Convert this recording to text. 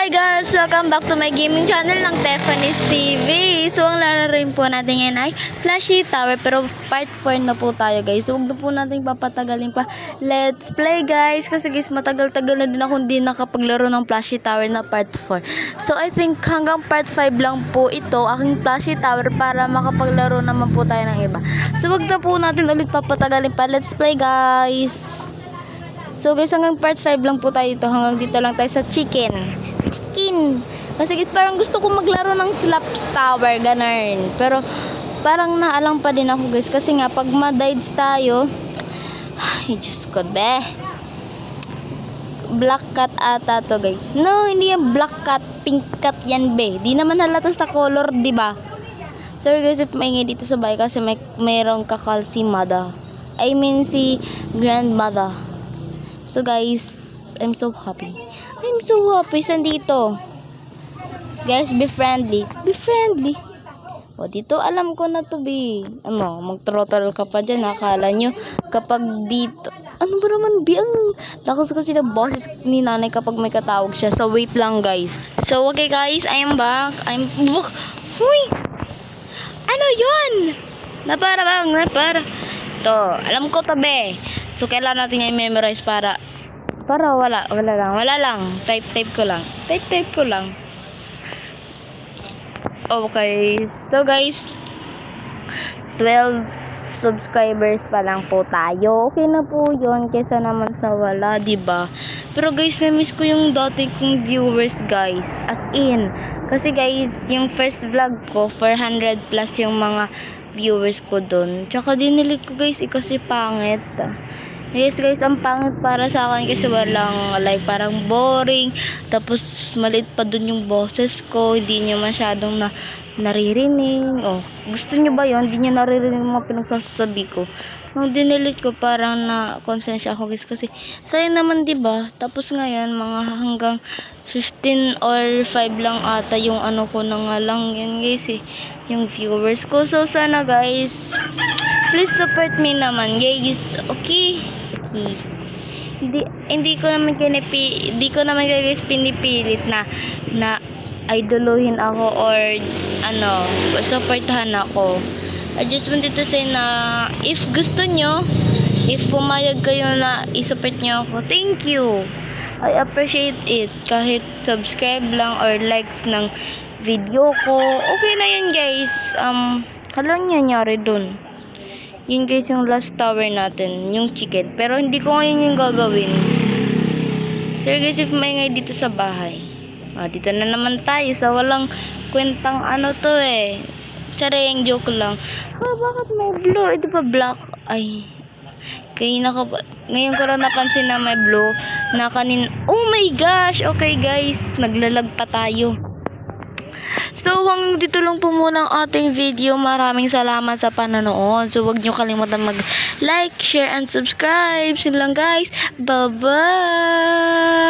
Hi guys! Welcome back to my gaming channel ng Tiffany's TV. So, ang lalaroin po natin ngayon ay Flashy Tower. Pero part 4 na po tayo guys. So, huwag na po natin papatagalin pa. Let's play guys! Kasi guys, matagal-tagal na din ako hindi nakapaglaro ng Flashy Tower na part 4. So, I think hanggang part 5 lang po ito, aking Flashy Tower, para makapaglaro naman po tayo ng iba. So, huwag na po natin ulit papatagalin pa. Let's play guys! So guys, hanggang part 5 lang po tayo dito. Hanggang dito lang tayo sa chicken. Kasi guys, parang gusto ko maglaro ng Slaps Tower, ganun. Pero parang naalang pa din ako guys. Kasi nga, pag ma-dives tayo, ay Diyos ko, be. Black cat ata to guys. No, hindi yan black cat. Pink cat yan, be. Di naman halata sa color, di ba? Sorry guys if maingay dito sa bahay kasi mayroong kakal si mother. I mean si grandmother. So guys, I'm so happy. Sandito. Guys, be friendly. Be friendly. O, dito alam ko na to be. Ano, mag-throttle ka pa dyan. Akala nyo kapag dito. Ano ba naman be? Ang lakas kasi ng boses ni nanay kapag may katawag siya. So wait lang guys. So okay guys, I am back. Uy! Ano yun? Napara. To, alam ko to be. So, kailangan natin i-memorize para wala lang. Type ko lang. Okay. So, guys, 12 subscribers pa lang po tayo. Okay na po yun. Kesa naman sa wala, diba? Pero, guys, na-miss ko yung dati kong viewers, guys. As in. Kasi, guys, yung first vlog ko, 400 plus yung mga viewers ko dun. Tsaka, dinilit ko, guys, kasi pangit. Yes guys, ang pangit para sa akin kasi walang like, parang boring. Tapos maliit pa dun yung boses ko, hindi nyo masyadong naririnig. Oh, gusto nyo ba yun? Hindi nyo naririnig mga pinagsasabi ko. Nung dinilit ko, parang na konsensya ako guys kasi sayang naman, diba? Tapos ngayon, mga hanggang 15 or 5 lang ata yung ano ko na nga lang yun guys yung viewers ko. So sana guys, please support me naman guys, okay? Hindi ko naman guys pinipilit na idoluhin ako or ano, supportahan ako. I just wanted to say na if gusto nyo, if pumayag kayo na i-support nyo ako, thank you. I appreciate it. Kahit subscribe lang or likes ng video ko, okay na yun guys. Halang nangyari dun. Yun guys yung last tower natin, yung chicken. Pero hindi ko ngayon yung gagawin. So guys, if may ngay dito sa bahay. Dito na naman tayo sa walang kwentang ano to eh. Tsareng joke lang. Bakit may blue? Ito pa black. Ay. Ngayon ko lang napansin na may blue. Oh my gosh! Okay guys, naglalag pa tayo. So, hanggang dito lang po muna ang ating video. Maraming salamat sa panonood. So, huwag nyo kalimutan mag-like, share, and subscribe. Sila lang guys. Bye-bye!